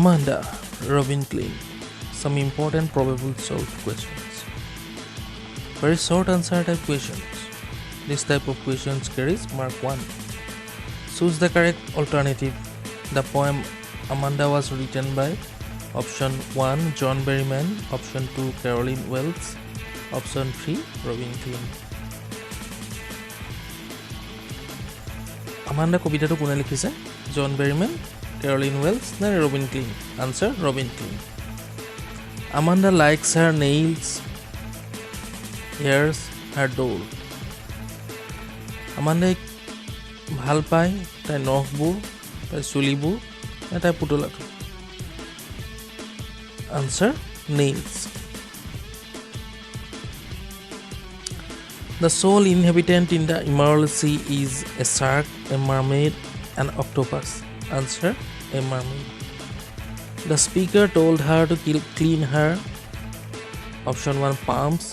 Amanda, Robin Klein. Some important probable solved questions. Very short answer type questions. This type of questions carries mark 1. Choose the correct alternative. The poem Amanda was written by option 1 John Berryman, option 2 Caroline Wells, option 3 Robin Klein. Amanda কবিতাটো কোনে লিখিছে? জন বেৰিমেন, Caroline Wells নে Robin Klein? Answer Robin Klein. Amanda likes her nails, hairs, her doll. Amanda ভাল পায় তাই নখবোৰ, তাই চুলিবোৰ, নে তাই পুতলাটো? Answer nails. The sole inhabitant in the Emerald Sea is a shark, a mermaid, an octopus. Answer a mermaid. The speaker told her to clean her. Option 1 palms,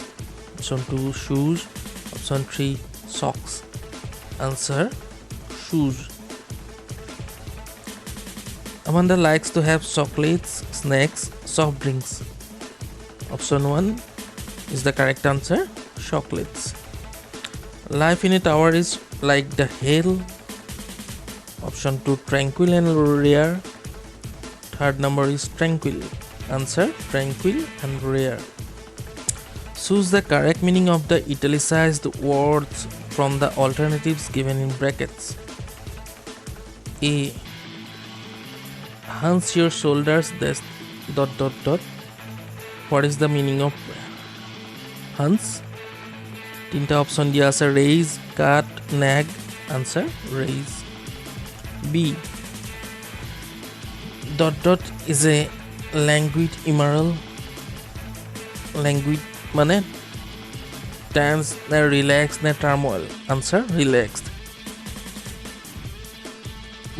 option 2 shoes, option 3 socks. Answer shoes. Amanda likes to have chocolates, snacks, soft drinks. Option 1 is the correct answer, chocolates. Life in a tower is like the hell. Option 2 tranquil and rare. Third number is tranquil. Answer tranquil and rare. Choose the correct meaning of the italicized words from the alternatives given in brackets. A. Hunch your shoulders. That's ... What is the meaning of hunch? তিনটা option দিয়া আছে, raise, cut, nag. Answer raise. B. ... is a languid emerald. Languid মানে tense নে relaxed নে turmoil. Answer relaxed.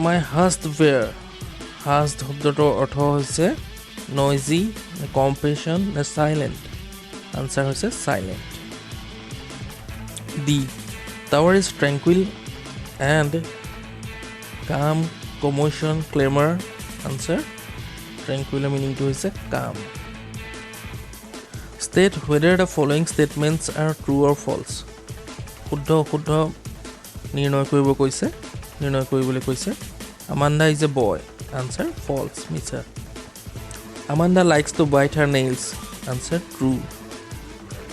My hushed bear. Hushed শব্দটোৰ অৰ্থ হৈছে noisy, compassion নে silent. Answer হৈছে silent. D. Tower is tranquil and calm, commotion, clamor. Answer tranquil meaning to is calm. State whether the following statements are true or false. শুদ্ধ অশুদ্ধ নিৰ্ণয় কৰিব কৈছে, নিৰ্ণয় কৰিবলৈ কৈছে. Amanda is a boy. Answer false, মিছা. Amanda likes to bite her nails. Answer true.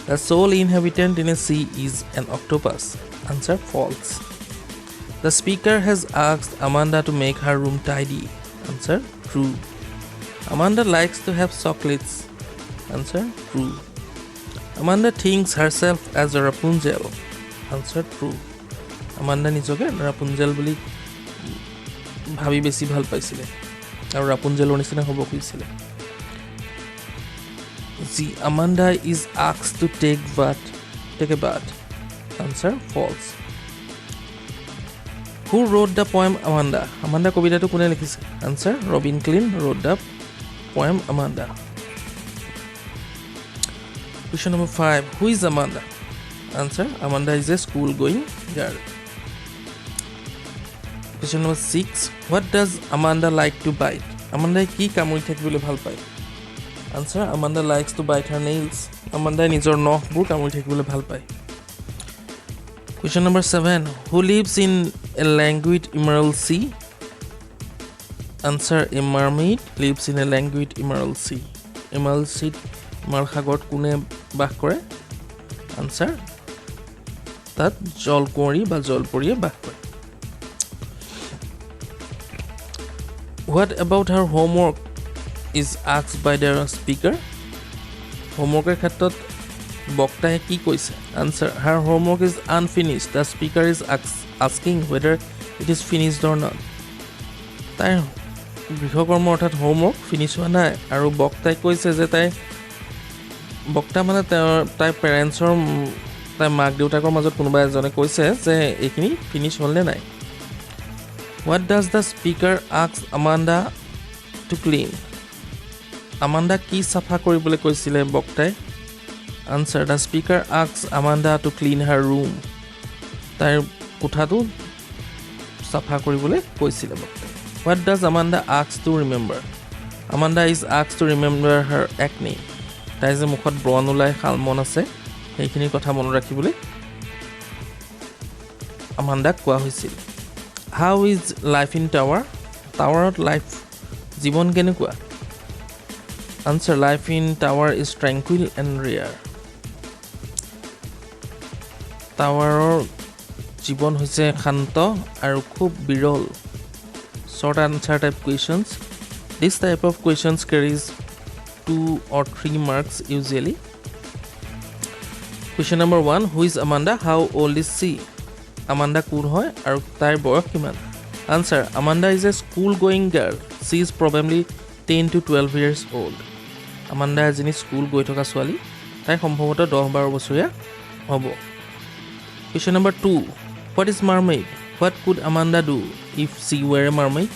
The sole inhabitant in a sea is an octopus. Answer false. The speaker has asked Amanda to make her room tidy. Answer true. Amanda likes to have chocolates. Answer true. Amanda thinks herself as a Rapunzel. Answer true. Amanda নিজকে Rapunzel বুলি ভাবি বেছি ভাল পাইছিলে আৰু Rapunzelৰ নিচিনা হ'ব খুজিছিলে. Amanda is asked to take a bath. Answer false. Who wrote the poem Amanda? Amanda কবিতাটো কোনে লিখিছে? Answer Robin Klein wrote the poem Amanda. Question number 5. Who is Amanda? Answer Amanda is a school going girl. Question number 6. What does Amanda like to bite? Amanda কি কামুৰি থাকিবলৈ ভাল পায়? Answer Amanda likes to bite her nails. Amanda নিজৰ নখবোৰ কামুৰি থাকিবলৈ ভাল পায়. Question number 7. Who lives in a languid emerald sea? Answer a mermaid lives in a languid emerald sea. Emerald sea emerald সাগৰত কোনে বাস কৰে? Answer তাত জলকুঁৱৰী বা জলপৰীয়ে বাস কৰে. What about her homework is asked by the speaker? Homeworker ক্ষেত্ৰত বক্তাই কি কৈছে? Answer her homework is unfinished. The speaker is asking whether it is finished or not. তাইৰ গৃহকৰ্ম অৰ্থাৎ হোমৱৰ্ক ফিনিছ হোৱা নাই আৰু বক্তাই কৈছে যে বক্তা মানে তাইৰ পেৰেণ্টছৰ তাইৰ মাক দেউতাকৰ মাজত কোনোবা এজনে কৈছে যে এইখিনি ফিনিছ হ'ল নে নাই. What does the speaker ask Amanda to clean? Amanda কি চাফা কৰিবলৈ কৈছিলে বক্তাই? Answer the speaker asks Amanda to clean her room. তাইৰ কোঠাটো চাফা কৰিবলৈ কৈছিলে বক্তাই. What does Amanda ask to remember? Amanda is asked to remember her acne. তাই যে মুখত ব্ৰণ ওলাই শালমন আছে সেইখিনি কথা মনত ৰাখিবলৈ আমান্দাক কোৱা হৈছিল How is life in tower? টাৱাৰত লাইফ জীৱন কেনেকুৱা Answer Life in tower is tranquil and rare. টাৱাৰৰ জীৱন হৈছে শান্ত আৰু খুব বিৰল Short answer type questions. This type of questions carries 2 or 3 marks usually. Question number 1. Who is Amanda? How old is she? Amanda কোন হয় আৰু তাইৰ বয়স কিমান? Answer. Amanda is a school-going girl. She is probably 10 to 12 years old. Amanda এজনী school গৈ থকা ছোৱালী তাই সম্ভৱতঃ 10-12 বছৰীয়া হ'ব Question number 2 What is mermaid What could Amanda do if she were a mermaid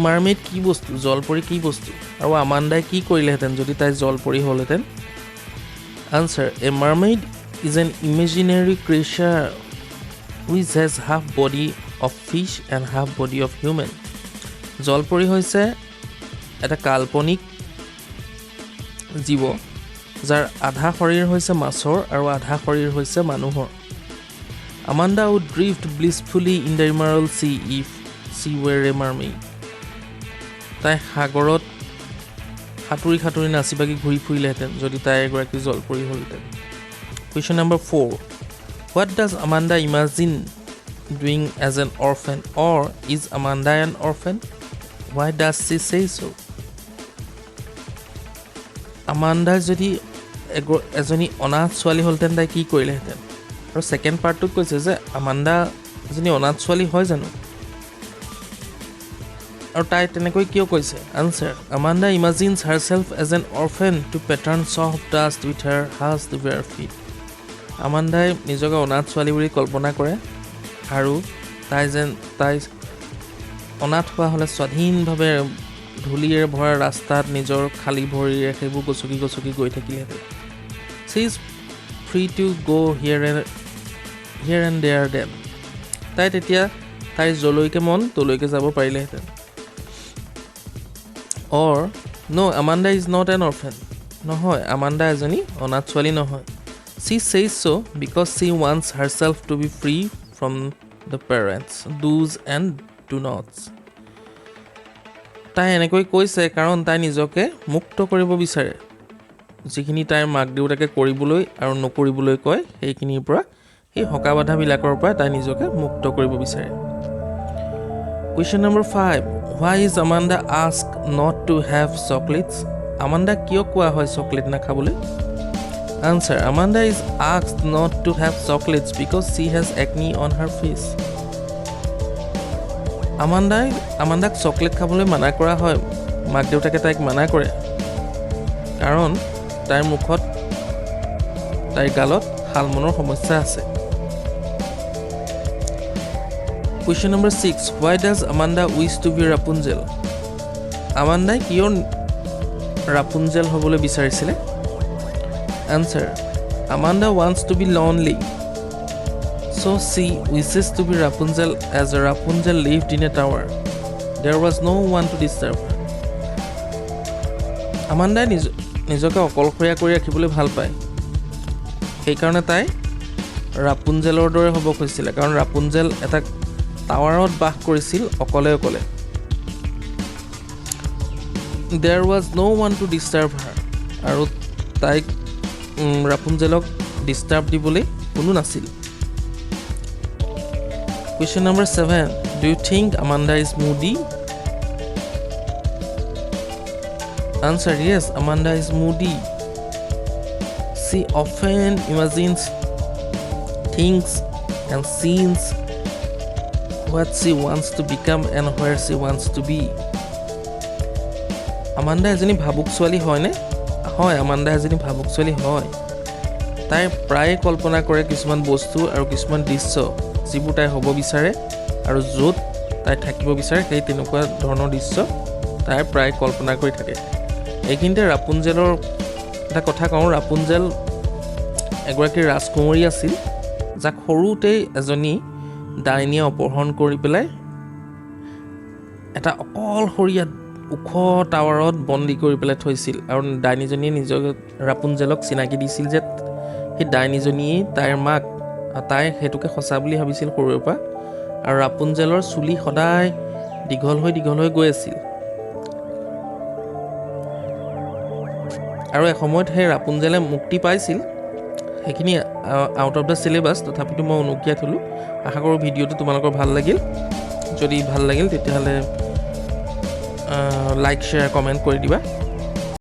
Mermaid কি বস্তু জলপৰী কি বস্তু আৰু আমান্দাই কি কৰিলেহেঁতেন যদি তাই জলপৰী হ'লহেঁতেন Answer A mermaid is an imaginary creature which has half body of fish and half body of human জলপৰী হৈছে এটা কাল্পনিক জীৱ যাৰ আধা শৰীৰ হৈছে মাছৰ আৰু আধা শৰীৰ হৈছে মানুহৰ Amanda would drift blissfully in the emerald sea if she were a mermaid তাই সাগৰত সাঁতুৰি নাচিবাগি ঘূৰি ফুৰিলেহেঁতেন যদি তাই এগৰাকী জলপৰী হ'লহেঁতেন Question number 4 What does Amanda imagine doing as an orphan or is Amanda an orphan Why does she say so Amanda যদি এজনী অনাথ ছোৱালী হ'লহেঁতেন তাই কি কৰিলেহেঁতেন আৰু সেকেন্ড পাৰ্টটোত কৈছে যে আমান্ডা এজনী অনাথ ছোৱালী হয় জানো আৰু তাই তেনেকৈ কিয় কৈছে Answer Amanda imagines herself as an orphan to pattern soft dust with her hands to bare feet আমান্দাই নিজকে অনাথ ছোৱালী বুলি কল্পনা কৰে আৰু তাই অনাথ হোৱা হ'লে স্বাধীনভাৱে ধূলিৰে ভৰা ৰাস্তাত নিজৰ খালী ভৰিৰে সেইবোৰ গছকি গৈ থাকিলেহেঁতেন She is free to go here and there then তাই তেতিয়া তাইৰ জলৈকে মন তলৈকে যাব পাৰিলেহেঁতেন Or no Amanda is not an orphan নহয় Amanda এজনী অনাথ ছোৱালী নহয় She says so because she wants herself to be free from the parents do's and do nots তাই এনেকৈ কৈছে কাৰণ তাই নিজকে মুক্ত কৰিব বিচাৰে যিখিনি তাইৰ মাক দেউতাকে কৰিবলৈ আৰু নকৰিবলৈ কয় সেইখিনিৰ পৰা এই হকা বাধাবিলাকৰ পৰা তাই নিজকে মুক্ত কৰিব বিচাৰে Question number 5 Why is Amanda asked not to have chocolates Amanda কিয় কোৱা হয় chocolate নাখাবলৈ Answer Amanda is asked not to have chocolates because she has acne on her face আমান্দাক চকলেট খাবলৈ মানা কৰা হয় মাক দেউতাকে তাইক মানা কৰে কাৰণ তাইৰ মুখত তাইৰ গালত শালমনৰ সমস্যা আছে Question number 6 Why does Amanda wish to be Rapunzel Amanda কিয় Rapunzel হ'বলৈ বিচাৰিছিলে Answer Amanda wants to be lonely So she wishes to be Rapunzel as Rapunzel lived in a tower. There was no one to disturb her. Amanda নিজকে অকলশৰীয়া কৰি ৰাখিবলৈ ভাল পায় সেইকাৰণে তাই ৰাপুঞ্জেলৰ দৰে হ'ব খুজিছিল কাৰণ ৰাপুঞ্জেল এটা টাৱাৰত বাস কৰিছিল অকলে There was no one to disturb her আৰু তাইক ৰাপুঞ্জেলক ডিষ্টাৰ্ব দিবলৈ কোনো নাছিল Question number 7 Do you think Amanda is moody? Answer Yes, Amanda is moody. She often imagines things and scenes what she wants to become and where she wants to be. Amanda এজনী ভাবুক ছোৱালী হয়নে? হয়, Amanda এজনী ভাবুক ছোৱালী হয়। তাই প্ৰায় কল্পনা কৰে কিছুমান বস্তু আৰু কিছুমান দৃশ্য যিবোৰ তাই হ'ব বিচাৰে আৰু য'ত তাই থাকিব বিচাৰে সেই তেনেকুৱা ধৰণৰ দৃশ্য তাই প্ৰায় কল্পনা কৰি থাকে এইখিনিতে ৰাপুঞ্জেলৰ এটা কথা কওঁ ৰাপুঞ্জেল এগৰাকী ৰাজকুমাৰী আছিল যাক সৰুতেই এজনী ডাইনীয়ে অপহৰণ কৰি পেলাই এটা অকলশৰীয়া ওখ টাৱাৰত বন্দী কৰি পেলাই থৈছিল আৰু ডাইনীজনীয়ে নিজক ৰাপুনজেলক চিনাকি দিছিল যে সেই ডাইনীজনীয়ে তাইৰ মাক তাই সেইটোকে সঁচা বুলি ভাবিছিল সৰুৰে পৰা আৰু ৰাপুনজেলৰ চুলি সদায় দীঘল হৈ গৈ আছিল আৰু এসময়ত সেই ৰাপুনজেলে মুক্তি পাইছিল সেইখিনি আউট অফ দ্য চিলেবাছ তথাপিতো মই উনুকিয়াই থ'লোঁ আশা কৰোঁ ভিডিঅ'টো তোমালোকৰ ভাল লাগিল যদি ভাল লাগিল তেতিয়াহ'লে লাইক শ্বেয়াৰ কমেণ্ট কৰি দিবা